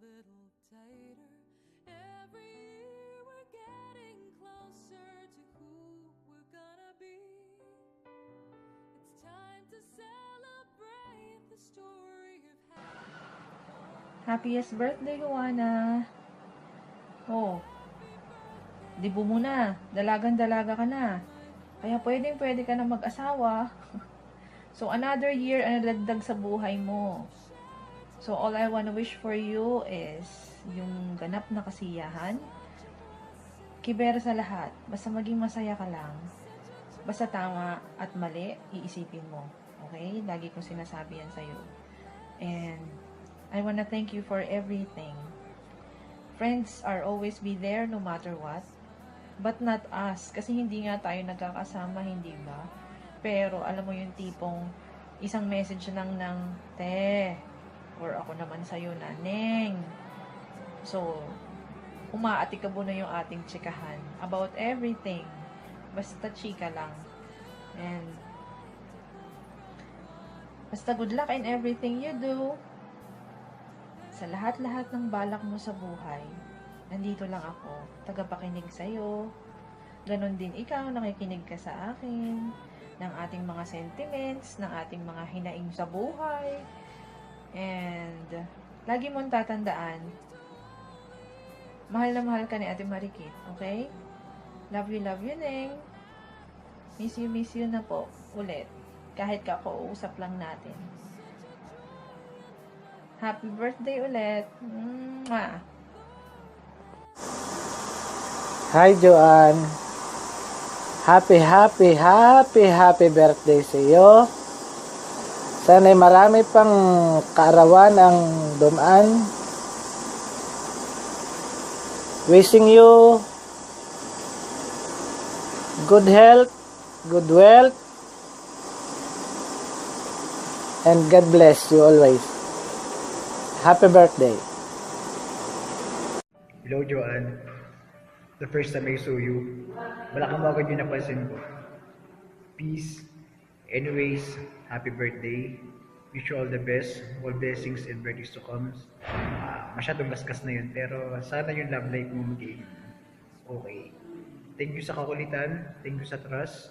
little tighter. Every year we're getting closer to who we're gonna be. It's time to celebrate the story of Happiest birthday, Joanna! Oh, dibo mo na. Dalagang-dalaga ka na. Kaya pwede ka na mag-asawa. So, another year ang nadagdag sa buhay mo. So, all I wanna wish for you is yung ganap na kasiyahan. Kibera sa lahat. Basta maging masaya ka lang. Basta tama at mali, iisipin mo. Okay? Lagi kong sinasabi yan sa'yo. And I wanna thank you for everything. Friends are always be there no matter what. But not us. Kasi hindi nga tayo nagkakasama, hindi ba? Pero, alam mo yung tipong isang message lang ng, te, or ako naman sa'yo na, neng. So, umaatikabo na yung ating chikahan about everything. Basta chika lang. And, basta good luck in everything you do. Sa lahat-lahat ng balak mo sa buhay, nandito lang ako, tagapakinig sa'yo. Ganon din ikaw, nakikinig ka sa akin, ng ating mga sentiments, ng ating mga hinaing sa buhay. And, lagi mong tatandaan, mahal na mahal ka ni Ate Marikit, okay? Love you, Neng. Miss you na po, ulit. Kahit kakausap lang natin. Happy birthday ulit. Mwah! Hi, Joanne. Happy birthday sa iyo. Sana'y marami pang kaarawan ang dumaan. Wishing you good health, good wealth, and God bless you always. Happy birthday. Hello, Joanne. The first time I saw you, malaki mo agad yung napansin ko. Peace. Anyways, happy birthday. Wish you all the best, all blessings and birthdays to come. Masyadong gasgas na yun, pero sana yung love life mo maging okay. Thank you sa kakulitan, thank you sa trust.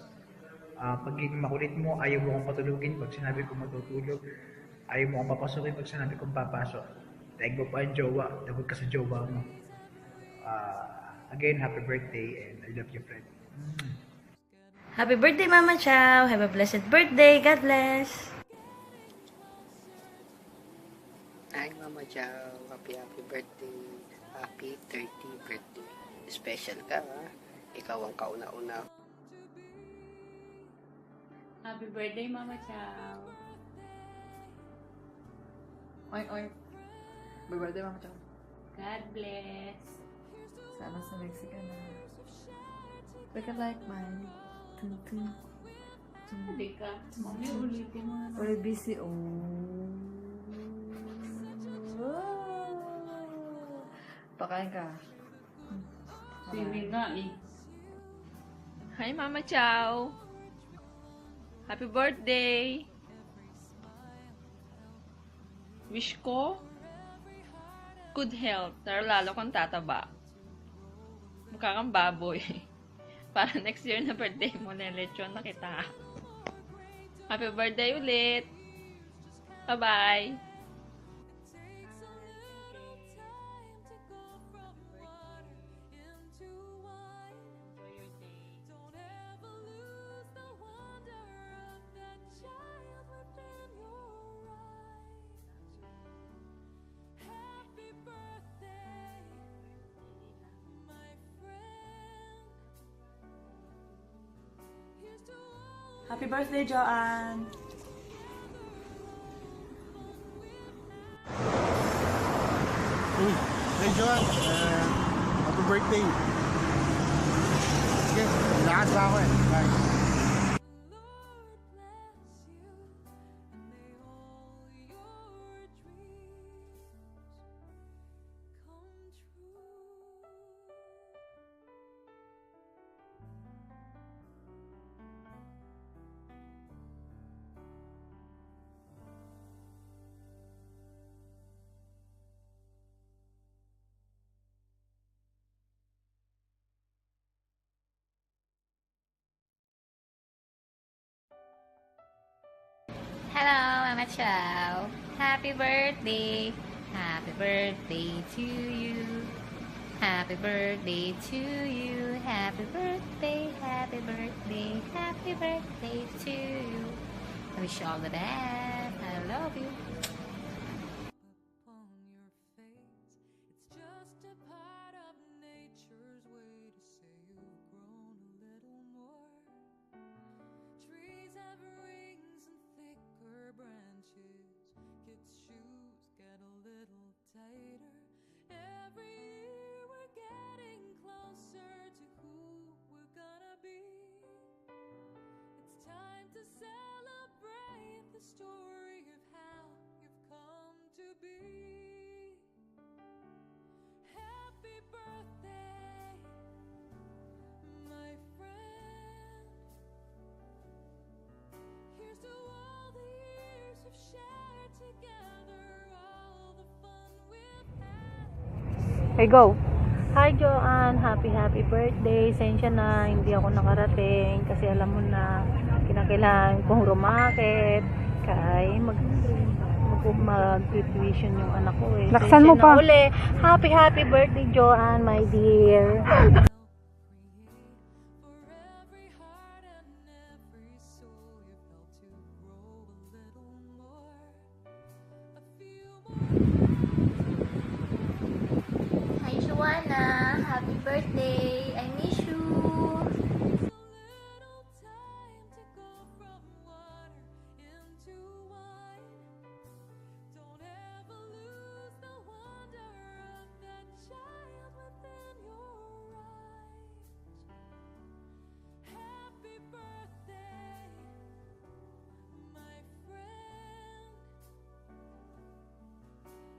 Pagiging makulit mo, ayaw mo akong patulugin pag sinabi ko matutulog. Ayaw mo akong papasukin pag sinabi kong papasok. Thank mo pa ang jowa, dapat ka sa jowa mo. Again, happy birthday and I love you, friend. Happy birthday, Mama Chow. Have a blessed birthday. God bless. Hi, Mama Chow. Happy birthday. Happy 30th birthday. Special ka, ha? Ikaw ang kauna-una. Happy birthday, Mama Chow. Oy. Happy birthday, Mama Chow. God bless. Sana sa Mexican na. Look at like mine. Tung. Hindi ka. Mami, ulitin mo na. Or busy. Oh. Pakain ka. Swimming nga eh. Hi, Mama Chow. Happy birthday. Wish ko good health, pero lalo kang tataba. Mukha kang baboy. Para next year na birthday mo, lechon na kita. Happy birthday ulit. Bye-bye. Happy birthday, Joanne! Hey Joanne, happy birthday! Sige, lakas ba ako eh. Bye. Hello, Mama Chow. Happy birthday. Happy birthday to you. Happy birthday to you. Happy birthday, happy birthday, happy birthday to you. I wish you all the best. I love you. Upon your face, it's just a part of nature's way to say you've grown a little more. Trees have rings and thicker branches. Kids' shoes get a little tighter. Every year we're getting closer to who we're gonna be. It's time to celebrate the story of how you've come to be. Happy birthday, my friend. Here's to all the years we've shared together, all the fun we've had. Okay, go. Hi, Joanne. Happy birthday. Sensya na, hindi ako nakarating kasi alam mo na, kinakailangan kong rumakit kay mag-tuition yung anak ko eh. Laksan mo pa. Uli. Happy birthday, Joanne, my dear. Hi, Joanna. Happy birthday. I miss you.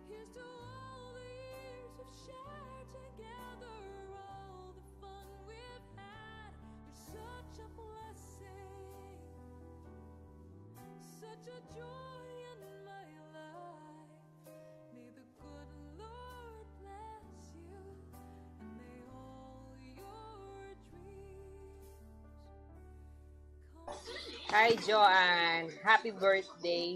Here's to all the years we've shared together, all the fun we've had. You're such a blessing, such a joy in my life. May the good Lord bless you, and may all your dreams come true. Hi, Joanne. Happy birthday.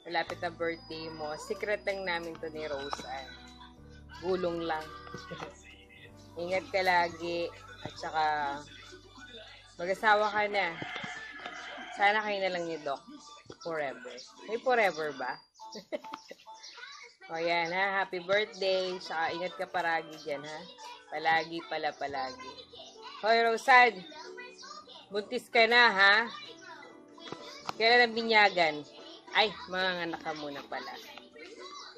Malapit na birthday mo. Secret lang namin to ni Roseanne. Gulong lang. Ingat ka lagi. At saka, mag-asawa ka na. Sana kayo na lang ni Doc. Forever. May forever ba? O yan ha. Happy birthday. Saka ingat ka paragi dyan ha. Palagi. Hoy, Roseanne. Buntis ka na ha. Kailan ang binyagan? Ay, mga anak ka muna pala.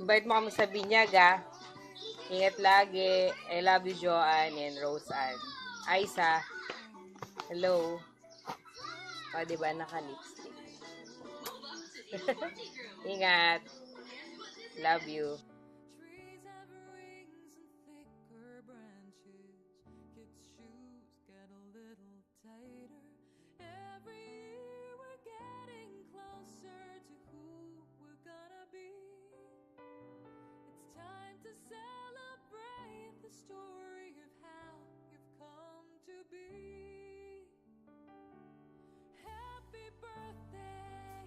Invite mo kami sa binyag, ha? Ingat lagi. I love you, Joanne and Roseanne. Aisa. Hello. O, diba? Naka-lipstick. Ingat. Love you. Trees have rings and thicker branches. Kids' shoes get a little tighter. Every year we're getting closer to who we're gonna be. It's time to celebrate the story of how you've come to be. Happy birthday,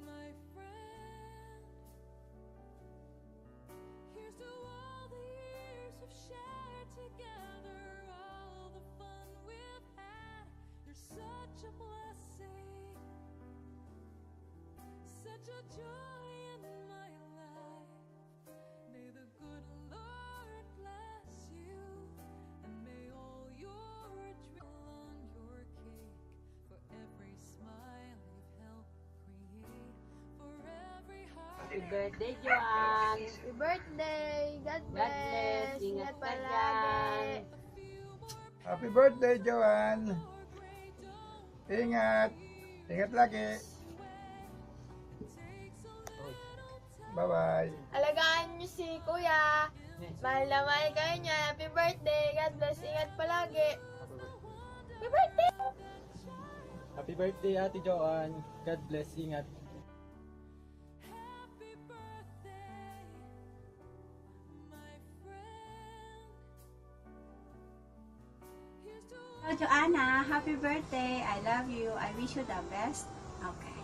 my friend. Here's to all the years we've shared together, all the fun we've had. You're such a blessing, such a joy in my life. May the good Lord bless you, and may all your dreams on your cake. For every smile you've helped create, for every heart. Happy birthday, Joanne. Happy birthday. God bless. Ingat ka dyan. Happy birthday, Joanne. Ingat. Ingat lagi. Bye-bye. Alagaan niyo si Kuya. Mahal na mahal kayo niya. Happy birthday. God bless. Ingat palagi. Happy birthday! Happy birthday, Ate Joanne. God bless. Ingat. Hello, Joanna. Happy birthday. I love you. I wish you the best. Okay.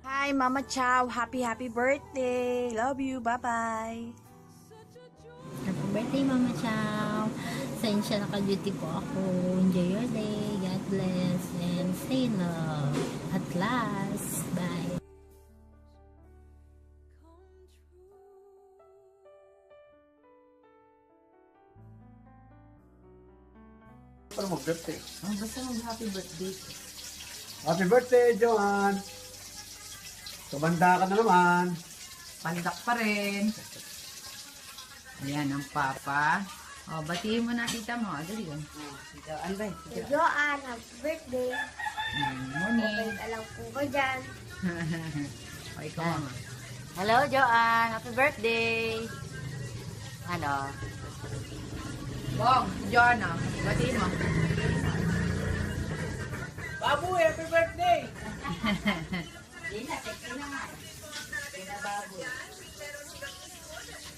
Hi, Mama Chow. Happy birthday. Love you. Bye-bye. Happy birthday, Mama Chow. Sensya naka-duty po ako. Enjoy your day. God bless. And stay in love. At last. Bye. Para mag-birthday. Basta mag-happy birthday. Happy birthday, Joanne! Tumanda ka na naman. Pandak pa rin. Ayan ang papa. O, batiin mo na tita mo. Dali yun. Si Joanne, happy birthday. Morning. Okay, alam po ko dyan. O, ikaw mama. Hello, Joanne. Happy birthday. Ano? Bong, si Joanna. Batiin mo. Baboy, happy birthday!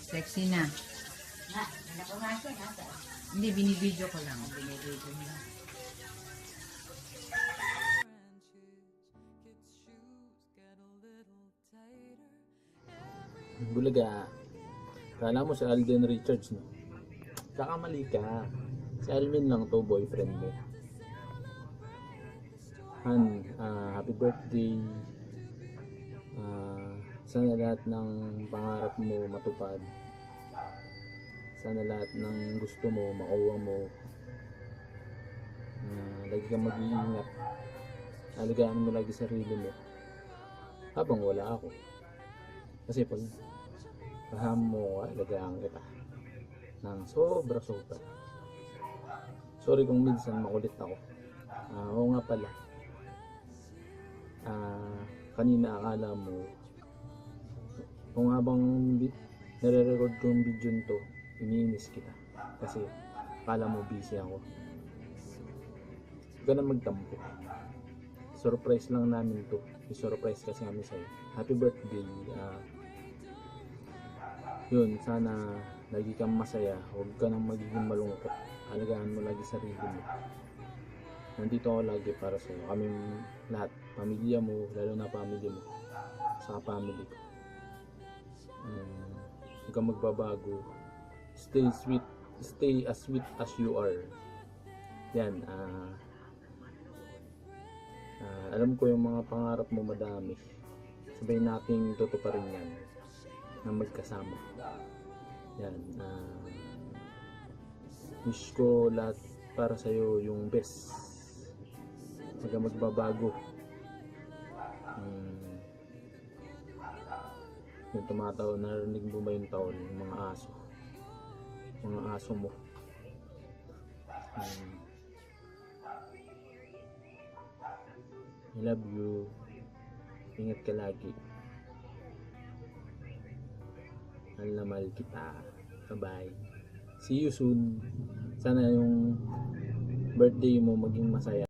Sexy na. Hindi, binibidyo ko lang. Binibidyo mo lang. Bulaga, kala mo si Alden Richards, no? Kakamali ka. Si Alvin lang to, boyfriend mo. Han, happy birthday. Sana lahat ng pangarap mo matupad. Sana lahat ng gusto mo, makuha mo. Lagi kang mag-iingat. Alagaan mo lagi sarili mo. Habang wala ako. Kasi pag paham mo, alagaan kita. Nang sobra-sobra. Sorry kung minsan makulit ako. Oo nga pala. Kanina akala mo kung habang nare-record ko yung video nito, iniinis kita kasi akala mo busy ako. Huwag ka na magtampo. Surprise lang namin to. I-surprise kasi kami sa'yo. Happy birthday. Yun, sana lagi kang masaya. Huwag ka nang magiging malungkot. Alagaan mo lagi sarili mo. Nandito ako lagi para sa'yo. Kaming lahat. Pamilya mo, lalo na pamilya mo. Saka family ko. Huwag kang magbabago. Stay sweet. Stay as sweet as you are. Yan. Alam ko yung mga pangarap mo madami. Sabay nating tutuparin yan. Na magkasama. Yan. Wish ko lahat para sa'yo yung best. Huwag kang magbabago. Yung tumataw, narinig mo ba yung taon? Yung mga aso. Mga aso mo. I love you. Ingat ka lagi. Mahal na mahal kita. Bye-bye. See you soon. Sana yung birthday mo maging masaya.